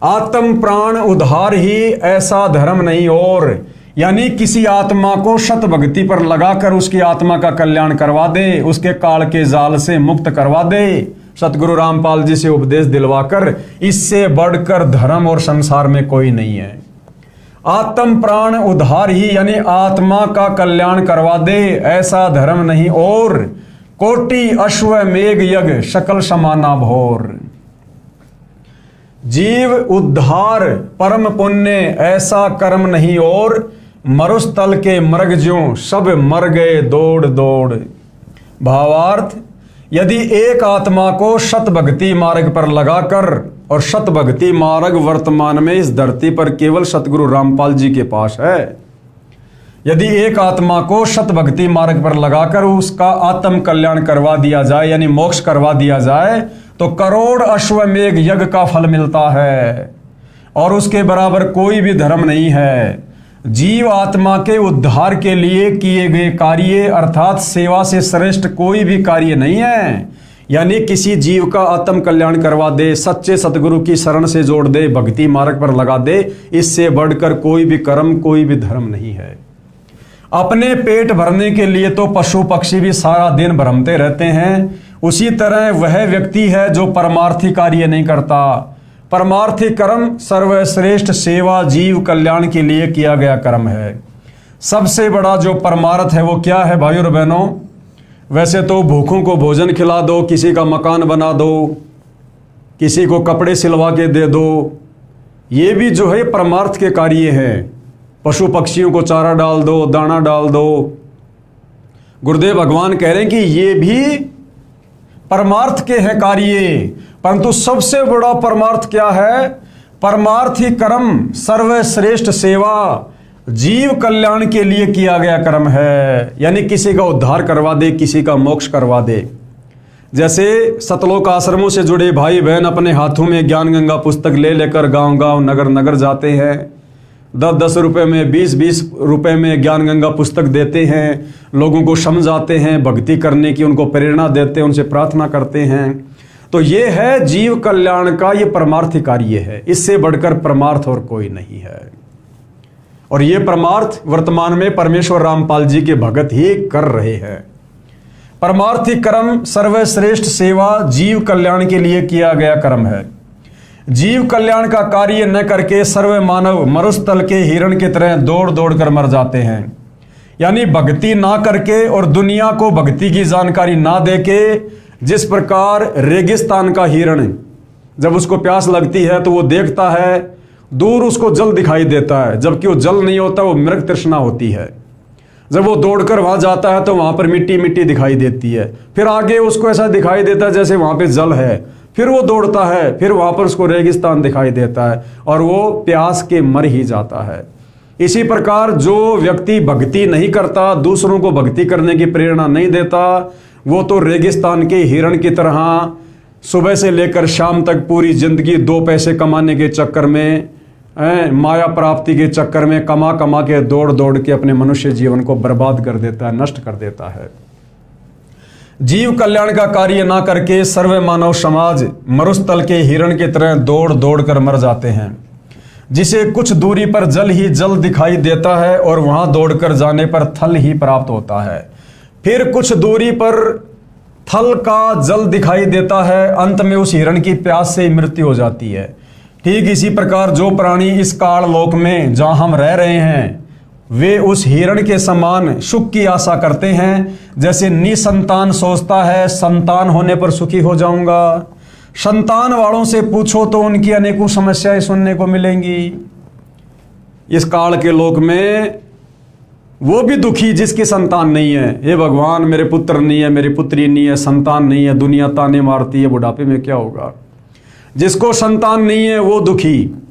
आत्म प्राण उद्धार ही ऐसा धर्म नहीं और, यानी किसी आत्मा को शत भक्ति पर लगाकर उसकी आत्मा का कल्याण करवा दे, उसके काल के जाल से मुक्त करवा दे, सतगुरु रामपाल जी से उपदेश दिलवाकर, इससे बढ़कर धर्म और संसार में कोई नहीं है। आत्म प्राण उद्धार ही यानी आत्मा का कल्याण करवा दे, ऐसा धर्म नहीं और, कोटि अश्वमेघ यज्ञ सकल समाना भोर। जीव उद्धार परम पुण्य ऐसा कर्म नहीं और, मरुस्थल के मृग ज्यों सब मर गए दौड़ दौड़। भावार्थ, यदि एक आत्मा को शत भक्ति मार्ग पर लगाकर, और शत भक्ति मार्ग वर्तमान में इस धरती पर केवल सतगुरु रामपाल जी के पास है, यदि एक आत्मा को शत भक्ति मार्ग पर लगाकर उसका आत्म कल्याण करवा दिया जाए यानी मोक्ष करवा दिया जाए, तो करोड़ अश्वमेघ यज्ञ का फल मिलता है और उसके बराबर कोई भी धर्म नहीं है। जीव आत्मा के उद्धार के लिए किए गए कार्य अर्थात सेवा से श्रेष्ठ कोई भी कार्य नहीं है। यानी किसी जीव का आत्म कल्याण करवा दे, सच्चे सतगुरु की शरण से जोड़ दे, भक्ति मार्ग पर लगा दे, इससे बढ़कर कोई भी कर्म कोई भी धर्म नहीं है। अपने पेट भरने के लिए तो पशु पक्षी भी सारा दिन भ्रमते रहते हैं, उसी तरह वह व्यक्ति है जो परमार्थी कार्य नहीं करता। परमार्थी कर्म सर्वश्रेष्ठ सेवा जीव कल्याण के लिए किया गया कर्म है। सबसे बड़ा जो परमार्थ है वो क्या है भाइयों और बहनों? वैसे तो भूखों को भोजन खिला दो, किसी का मकान बना दो, किसी को कपड़े सिलवा के दे दो, ये भी जो है परमार्थ के कार्य हैं। पशु पक्षियों को चारा डाल दो, दाना डाल दो। गुरुदेव भगवान कह रहे हैं कि ये भी परमार्थ के हैं कार्य, परंतु सबसे बड़ा परमार्थ क्या है? परमार्थी कर्म सर्वश्रेष्ठ सेवा जीव कल्याण के लिए किया गया कर्म है, यानी किसी का उद्धार करवा दे, किसी का मोक्ष करवा दे। जैसे सतलोक आश्रमों से जुड़े भाई बहन अपने हाथों में ज्ञान गंगा पुस्तक ले लेकर गांव गांव नगर नगर जाते हैं, 10-10 रुपए में 20-20 रुपए में ज्ञान गंगा पुस्तक देते हैं, लोगों को समझाते हैं, भक्ति करने की उनको प्रेरणा देते हैं, उनसे प्रार्थना करते हैं। तो ये है जीव कल्याण का ये परमार्थी कार्य है, इससे बढ़कर परमार्थ और कोई नहीं है। और ये परमार्थ वर्तमान में परमेश्वर रामपाल जी के भगत ही कर रहे हैं। परमार्थी कर्म सर्वश्रेष्ठ सेवा जीव कल्याण के लिए किया गया कर्म है। जीव कल्याण का कार्य न करके सर्व मानव मरुस्थल के हिरण की तरह दौड़ दौड़ कर मर जाते हैं। यानी भक्ति ना करके और दुनिया को भक्ति की जानकारी ना देके, जिस प्रकार रेगिस्तान का हिरण जब उसको प्यास लगती है तो वो देखता है, दूर उसको जल दिखाई देता है, जबकि वो जल नहीं होता, वो मृग तृष्णा होती है। जब वो दौड़कर वहां जाता है तो वहां पर मिट्टी मिट्टी दिखाई देती है, फिर आगे उसको ऐसा दिखाई देता है जैसे वहां पे जल है, फिर वो दौड़ता है, फिर वहां पर उसको रेगिस्तान दिखाई देता है और वो प्यास के मर ही जाता है। इसी प्रकार जो व्यक्ति भक्ति नहीं करता, दूसरों को भक्ति करने की प्रेरणा नहीं देता, वो तो रेगिस्तान के हिरण की तरह सुबह से लेकर शाम तक पूरी जिंदगी 2 पैसे कमाने के चक्कर में, माया प्राप्ति के चक्कर में कमा कमा के दौड़ दौड़ के अपने मनुष्य जीवन को बर्बाद कर देता है, नष्ट कर देता है। जीव कल्याण का कार्य ना करके सर्व मानव समाज मरुस्थल के हिरण की तरह दौड़ दौड़ कर मर जाते हैं। जिसे कुछ दूरी पर जल ही जल दिखाई देता है और वहां दौड़कर जाने पर थल ही प्राप्त होता है, फिर कुछ दूरी पर थल का जल दिखाई देता है, अंत में उस हिरण की प्यास से मृत्यु हो जाती है। ठीक इसी प्रकार जो प्राणी इस काल लोक में जहां हम रह रहे हैं, वे उस हिरण के समान सुख की आशा करते हैं। जैसे निसंतान सोचता है संतान होने पर सुखी हो जाऊंगा, संतान वालों से पूछो तो उनकी अनेकों समस्याएं सुनने को मिलेंगी। इस काल के लोक में वो भी दुखी जिसकी संतान नहीं है, हे भगवान मेरे पुत्र नहीं है, मेरी पुत्री नहीं है, संतान नहीं है, दुनिया ताने मारती है, बुढ़ापे में क्या होगा। जिसको संतान नहीं है वो दुखी,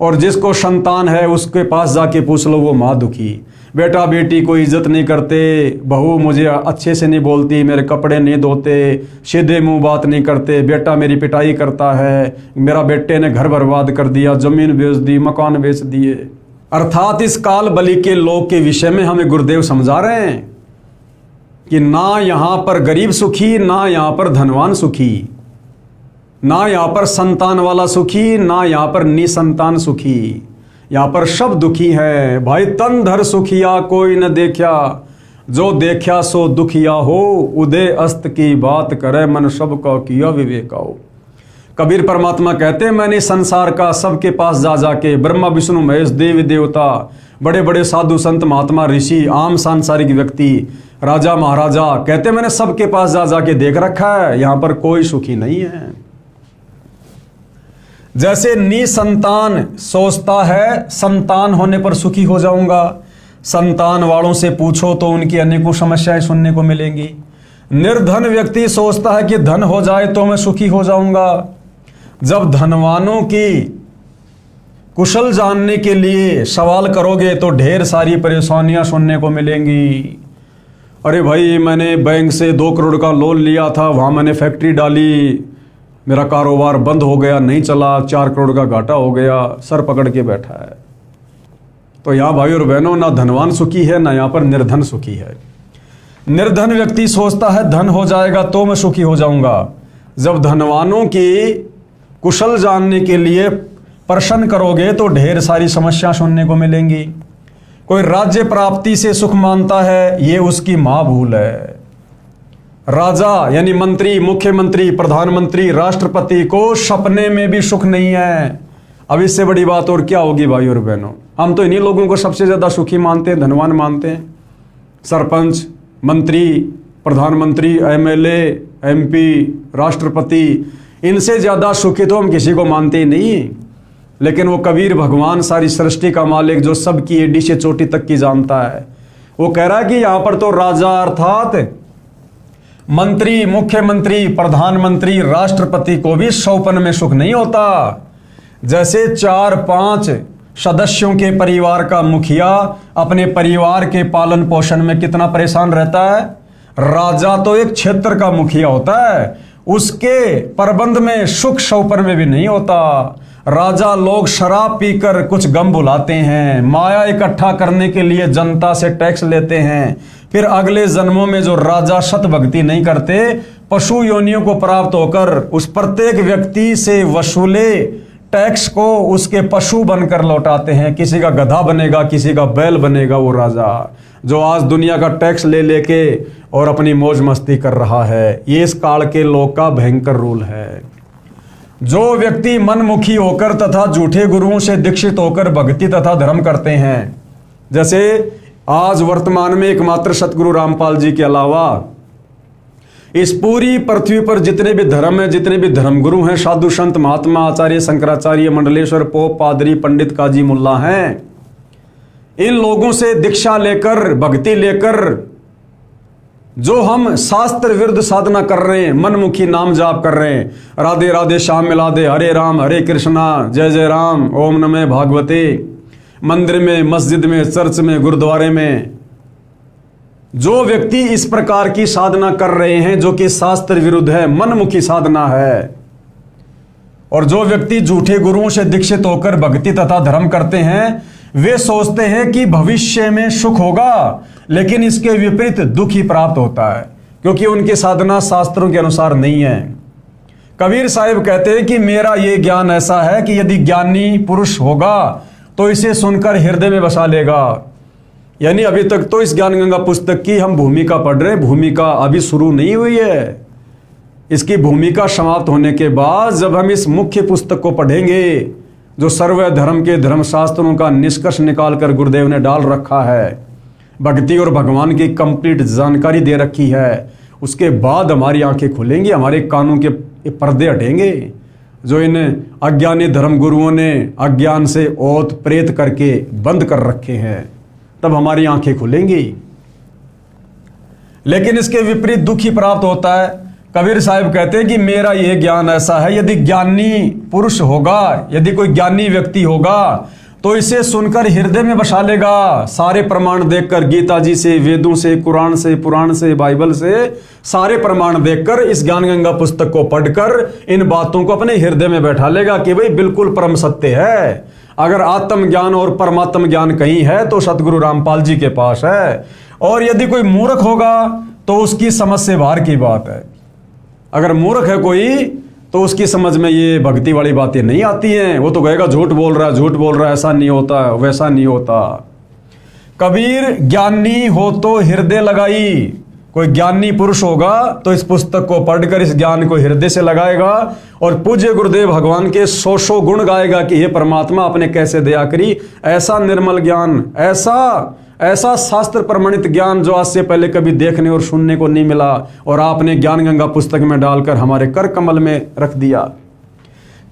और जिसको संतान है उसके पास जाके पूछ लो वो माँ दुखी। बेटा बेटी को इज्जत नहीं करते, बहू मुझे अच्छे से नहीं बोलती, मेरे कपड़े नहीं धोते, सीधे मुंह बात नहीं करते, बेटा मेरी पिटाई करता है, मेरा बेटे ने घर बर्बाद कर दिया, जमीन बेच दी, मकान बेच दिए। अर्थात इस काल बलि के लोग के विषय में हमें गुरुदेव समझा रहे हैं कि ना यहाँ पर गरीब सुखी, ना यहाँ पर धनवान सुखी। ना यहाँ पर संतान वाला सुखी, ना यहाँ पर निसंतान सुखी, यहाँ पर सब दुखी है। भाई तन धर सुखिया कोई न देखा, जो देखा सो दुखिया हो, उदय अस्त की बात करे मन सब का किया विवेकाओ। कबीर परमात्मा कहते हैं मैंने संसार का सबके पास जा जाके, ब्रह्मा विष्णु महेश देवी देवता, बड़े बड़े साधु संत महात्मा ऋषि, आम सांसारिक व्यक्ति, राजा महाराजा, कहते मैंने सबके पास जा जाके देख रखा है, यहां पर कोई सुखी नहीं है। जैसे निसंतान सोचता है संतान होने पर सुखी हो जाऊंगा, संतान वालों से पूछो तो उनकी अनेकों समस्याएं सुनने को मिलेंगी। निर्धन व्यक्ति सोचता है कि धन हो जाए तो मैं सुखी हो जाऊंगा। जब धनवानों की कुशल जानने के लिए सवाल करोगे तो ढेर सारी परेशानियां सुनने को मिलेंगी। अरे भाई मैंने बैंक से 2 करोड़ का लोन लिया था, वहां मैंने फैक्ट्री डाली, मेरा कारोबार बंद हो गया, नहीं चला, 4 करोड़ का घाटा हो गया, सर पकड़ के बैठा है। तो यहाँ भाई और बहनों, ना धनवान सुखी है ना यहाँ पर निर्धन सुखी है। निर्धन व्यक्ति सोचता है धन हो जाएगा तो मैं सुखी हो जाऊंगा। जब धनवानों की कुशल जानने के लिए प्रश्न करोगे तो ढेर सारी समस्या सुनने को मिलेंगी। कोई राज्य प्राप्ति से सुख मानता है, ये उसकी महाभूल है। राजा यानी मंत्री, मुख्यमंत्री, प्रधानमंत्री, राष्ट्रपति को सपने में भी सुख नहीं है। अब इससे बड़ी बात और क्या होगी भाई और बहनों। हम तो इन्हीं लोगों को सबसे ज्यादा सुखी मानते हैं, धनवान मानते हैं। सरपंच, मंत्री, प्रधानमंत्री, एमएलए, एमपी, राष्ट्रपति, इनसे ज्यादा सुखी तो हम किसी को मानते ही नहीं। लेकिन वो कबीर भगवान, सारी सृष्टि का मालिक, जो सबकी एडी से चोटी तक की जानता है, वो कह रहा है कि यहां पर तो राजा अर्थात मंत्री, मुख्यमंत्री, प्रधानमंत्री, राष्ट्रपति को भी सौपन में सुख नहीं होता। जैसे 4-5 सदस्यों के परिवार का मुखिया अपने परिवार के पालन पोषण में कितना परेशान रहता है, राजा तो एक क्षेत्र का मुखिया होता है, उसके प्रबंध में सुख सौपन में भी नहीं होता। राजा लोग शराब पीकर कुछ गम भुलाते हैं, माया इकट्ठा करने के लिए जनता से टैक्स लेते हैं, फिर अगले जन्मों में जो राजा सत भक्ति नहीं करते, पशु योनियों को प्राप्त होकर उस प्रत्येक व्यक्ति से वसूले टैक्स को उसके पशु बनकर लौटाते हैं। किसी का गधा बनेगा, किसी का बैल बनेगा वो राजा, जो आज दुनिया का टैक्स ले लेके और अपनी मौज मस्ती कर रहा है। ये इस काल के लोग का भयंकर रूल है। जो व्यक्ति मनमुखी होकर तथा झूठे गुरुओं से दीक्षित होकर भक्ति तथा धर्म करते हैं, जैसे आज वर्तमान में एकमात्र सतगुरु रामपाल जी के अलावा इस पूरी पृथ्वी पर जितने भी धर्म हैं, जितने भी धर्मगुरु हैं, साधु संत महात्मा, आचार्य, शंकराचार्य, मंडलेश्वर, पोप, पादरी, पंडित, काजी, मुल्ला हैं, इन लोगों से दीक्षा लेकर, भक्ति लेकर जो हम शास्त्र विरुद्ध साधना कर रहे हैं, मनमुखी नाम जाप कर रहे हैं, राधे राधे श्याम मिला दे, हरे राम हरे कृष्णा, जय जय राम, ओम नमः भागवते, मंदिर में, मस्जिद में, चर्च में, गुरुद्वारे में जो व्यक्ति इस प्रकार की साधना कर रहे हैं जो कि शास्त्र विरुद्ध है, मनमुखी साधना है, और जो व्यक्ति झूठे गुरुओं से दीक्षित होकर भक्ति तथा धर्म करते हैं, वे सोचते हैं कि भविष्य में सुख होगा, लेकिन इसके विपरीत दुख ही प्राप्त होता है, क्योंकि उनकी साधना शास्त्रों के अनुसार नहीं है। कबीर साहिब कहते हैं कि मेरा ये ज्ञान ऐसा है कि यदि ज्ञानी पुरुष होगा तो इसे सुनकर हृदय में बसा लेगा। यानी अभी तक तो इस ज्ञान गंगा पुस्तक की हम भूमिका पढ़ रहे हैं, भूमिका अभी शुरू नहीं हुई है। इसकी भूमिका समाप्त होने के बाद जब हम इस मुख्य पुस्तक को पढ़ेंगे, जो सर्व धर्म के धर्मशास्त्रों का निष्कर्ष निकालकर गुरुदेव ने डाल रखा है, भक्ति और भगवान की कंप्लीट जानकारी दे रखी है, उसके बाद हमारी आंखें खुलेंगी, हमारे कानों के पर्दे हटेंगे, जो इन अज्ञानी धर्मगुरुओं ने अज्ञान से ओत प्रेत करके बंद कर रखे हैं, तब हमारी आंखें खुलेंगी। लेकिन इसके विपरीत दुख ही प्राप्त होता है। कबीर साहिब कहते हैं कि मेरा यह ज्ञान ऐसा है, यदि ज्ञानी पुरुष होगा, यदि कोई ज्ञानी व्यक्ति होगा तो इसे सुनकर हृदय में बसा लेगा। सारे प्रमाण देखकर, गीता जी से, वेदों से, कुरान से, पुराण से, बाइबल से, सारे प्रमाण देखकर इस ज्ञान गंगा पुस्तक को पढ़कर इन बातों को अपने हृदय में बैठा लेगा कि भाई बिल्कुल परम सत्य है। अगर आत्म ज्ञान और परमात्म ज्ञान कहीं है तो सतगुरु रामपाल जी के पास है। और यदि कोई मूर्ख होगा तो उसकी समझ से बाहर की बात है। अगर मूर्ख है कोई तो उसकी समझ में ये भक्ति वाली बातें नहीं आती हैं। वो तो कहेगा झूठ बोल रहा है, झूठ बोल रहा है, ऐसा नहीं होता, वैसा नहीं होता। कबीर ज्ञानी हो तो हृदय लगाई। कोई ज्ञानी पुरुष होगा तो इस पुस्तक को पढ़कर इस ज्ञान को हृदय से लगाएगा और पूज्य गुरुदेव भगवान के सौ गुण गाएगा कि हे परमात्मा आपने कैसे दया करी, ऐसा निर्मल ज्ञान, ऐसा शास्त्र प्रमाणित ज्ञान जो आज से पहले कभी देखने और सुनने को नहीं मिला, और आपने ज्ञान गंगा पुस्तक में डालकर हमारे कर कमल में रख दिया।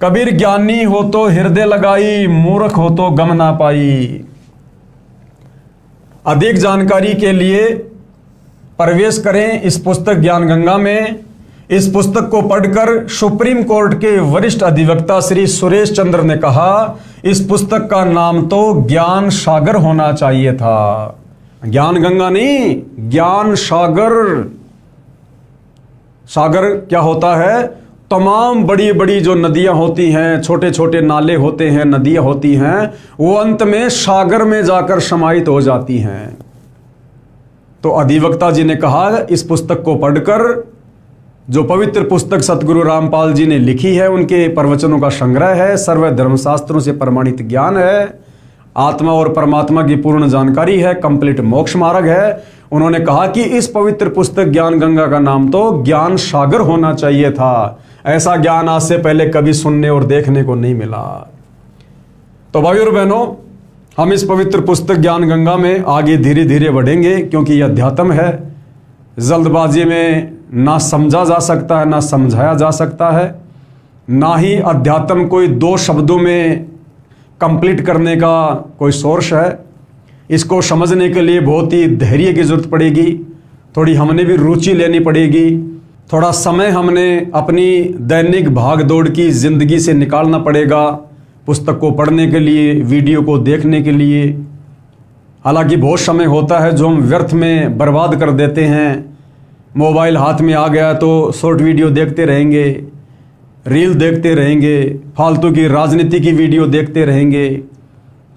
कबीर ज्ञानी हो तो हृदय लगाई, मूर्ख हो तो गम ना पाई। अधिक जानकारी के लिए प्रवेश करें इस पुस्तक ज्ञान गंगा में। इस पुस्तक को पढ़कर सुप्रीम कोर्ट के वरिष्ठ अधिवक्ता श्री सुरेश चंद्र ने कहा, इस पुस्तक का नाम तो ज्ञान सागर होना चाहिए था। ज्ञान गंगा नहीं, ज्ञान सागर। सागर क्या होता है? तमाम बड़ी बड़ी जो नदियां होती हैं, छोटे छोटे नाले होते हैं, नदियां होती हैं, वो अंत में सागर में जाकर समाहित हो जाती हैं। तो अधिवक्ता जी ने कहा, इस पुस्तक को पढ़कर, जो पवित्र पुस्तक सतगुरु रामपाल जी ने लिखी है, उनके प्रवचनों का संग्रह है, सर्व धर्मशास्त्रों से प्रमाणित ज्ञान है, आत्मा और परमात्मा की पूर्ण जानकारी है, कंप्लीट मोक्ष मार्ग है। उन्होंने कहा कि इस पवित्र पुस्तक ज्ञान गंगा का नाम तो ज्ञान सागर होना चाहिए था। ऐसा ज्ञान आज से पहले कभी सुनने और देखने को नहीं मिला। तो भाइयों और बहनों, हम इस पवित्र पुस्तक ज्ञान गंगा में आगे धीरे धीरे बढ़ेंगे, क्योंकि यह अध्यात्म है। जल्दबाजी में ना समझा जा सकता है, ना समझाया जा सकता है, ना ही अध्यात्म कोई दो शब्दों में कंप्लीट करने का कोई सोर्स है। इसको समझने के लिए बहुत ही धैर्य की जरूरत पड़ेगी, थोड़ी हमने भी रुचि लेनी पड़ेगी, थोड़ा समय हमने अपनी दैनिक भाग दौड़ की जिंदगी से निकालना पड़ेगा पुस्तक को पढ़ने के लिए, वीडियो को देखने के लिए। हालांकि बहुत समय होता है जो हम व्यर्थ में बर्बाद कर देते हैं। मोबाइल हाथ में आ गया तो शॉर्ट वीडियो देखते रहेंगे, रील देखते रहेंगे, फालतू की राजनीति की वीडियो देखते रहेंगे,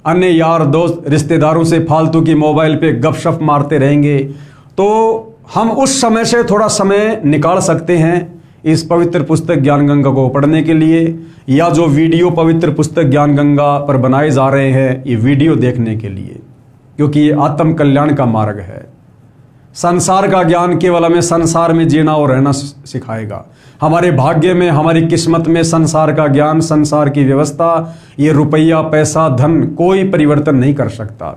अन्य यार दोस्त रिश्तेदारों से फालतू की मोबाइल पे गपशप मारते रहेंगे। तो हम उस समय से थोड़ा समय निकाल सकते हैं इस पवित्र पुस्तक ज्ञान गंगा को पढ़ने के लिए, या जो वीडियो पवित्र पुस्तक ज्ञान गंगा पर बनाए जा रहे हैं ये वीडियो देखने के लिए, क्योंकि ये आत्म कल्याण का मार्ग है। संसार का ज्ञान केवल हमें संसार में जीना और रहना सिखाएगा। हमारे भाग्य में, हमारी किस्मत में संसार का ज्ञान, संसार की व्यवस्था, ये रुपया, पैसा, धन कोई परिवर्तन नहीं कर सकता।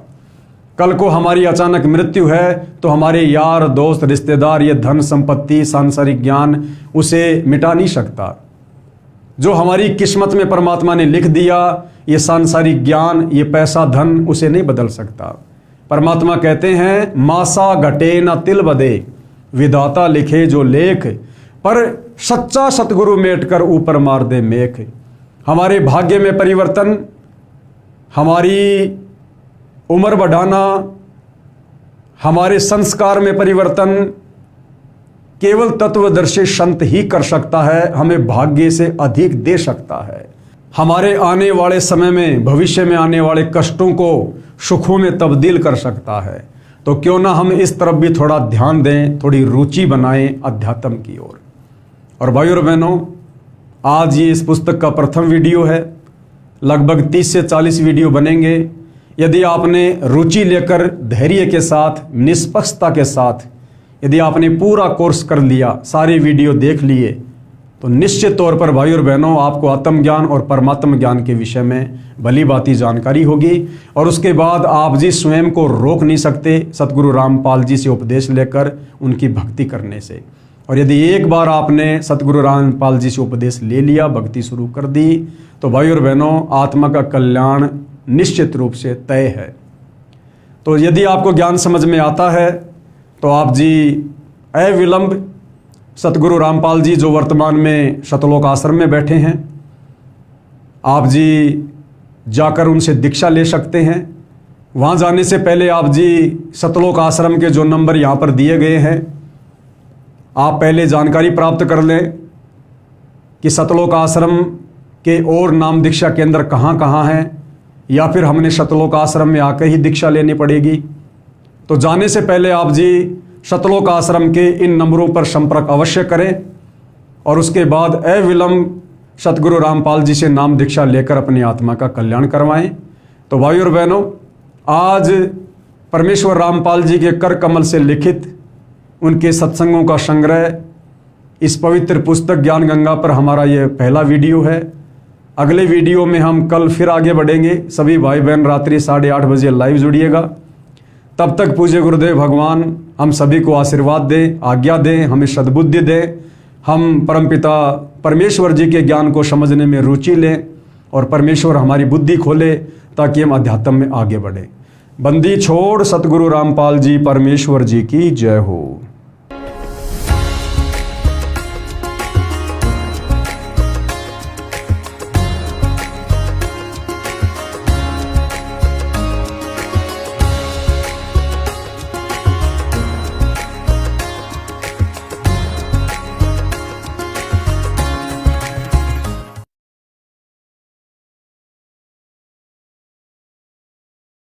कल को हमारी अचानक मृत्यु है तो हमारे यार दोस्त रिश्तेदार, ये धन संपत्ति, सांसारिक ज्ञान उसे मिटा नहीं सकता। जो हमारी किस्मत में परमात्मा ने लिख दिया, ये सांसारिक ज्ञान, ये पैसा, धन उसे नहीं बदल सकता। परमात्मा कहते हैं, मासा घटे न तिल बदे, विधाता लिखे जो लेख, पर सच्चा सतगुरु मेट कर ऊपर मार दे मेख। हमारे भाग्य में परिवर्तन, हमारी उम्र बढ़ाना, हमारे संस्कार में परिवर्तन केवल तत्वदर्शी संत ही कर सकता है, हमें भाग्य से अधिक दे सकता है। हमारे आने वाले समय में, भविष्य में आने वाले कष्टों को सुखों में तब्दील कर सकता है। तो क्यों ना हम इस तरफ भी थोड़ा ध्यान दें, थोड़ी रुचि बनाएं अध्यात्म की ओर। और भाइयों और बहनों, आज ये इस पुस्तक का प्रथम वीडियो है। लगभग 30 से 40 वीडियो बनेंगे। यदि आपने रुचि लेकर, धैर्य के साथ, निष्पक्षता के साथ यदि आपने पूरा कोर्स कर लिया, सारे वीडियो देख लिए, तो निश्चित तौर पर भाइयों और बहनों आपको आत्मज्ञान और परमात्म ज्ञान के विषय में भली भांति जानकारी होगी। और उसके बाद आप जी स्वयं को रोक नहीं सकते सतगुरु रामपाल जी से उपदेश लेकर उनकी भक्ति करने से। और यदि एक बार आपने सतगुरु रामपाल जी से उपदेश ले लिया, भक्ति शुरू कर दी, तो भाइयों और बहनों आत्मा का कल्याण निश्चित रूप से तय है। तो यदि आपको ज्ञान समझ में आता है तो आप जी अविलंब सतगुरु रामपाल जी, जो वर्तमान में शतलोक आश्रम में बैठे हैं, आप जी जाकर उनसे दीक्षा ले सकते हैं। वहाँ जाने से पहले आप जी शतलोक आश्रम के जो नंबर यहाँ पर दिए गए हैं, आप पहले जानकारी प्राप्त कर लें कि शतलोक आश्रम के और नाम दीक्षा केंद्र कहाँ कहाँ हैं, या फिर हमने शतलोक आश्रम में आकर ही दीक्षा लेनी पड़ेगी। तो जाने से पहले आप जी शतलोक आश्रम के इन नंबरों पर संपर्क अवश्य करें और उसके बाद अविलंब सतगुरु रामपाल जी से नाम दीक्षा लेकर अपनी आत्मा का कल्याण करवाएं। तो भाइयों और बहनों, आज परमेश्वर रामपाल जी के कर कमल से लिखित उनके सत्संगों का संग्रह इस पवित्र पुस्तक ज्ञान गंगा पर हमारा ये पहला वीडियो है। अगले वीडियो में हम कल फिर आगे बढ़ेंगे। सभी भाई बहन रात्रि 8:30 बजे लाइव जुड़िएगा। तब तक पूज्य गुरुदेव भगवान हम सभी को आशीर्वाद दें, आज्ञा दें, हमें सद्बुद्धि दें, हम परमपिता परमेश्वर जी के ज्ञान को समझने में रुचि लें और परमेश्वर हमारी बुद्धि खोले ताकि हम अध्यात्म में आगे बढ़ें। बंदी छोड़ सतगुरु रामपाल जी परमेश्वर जी की जय हो।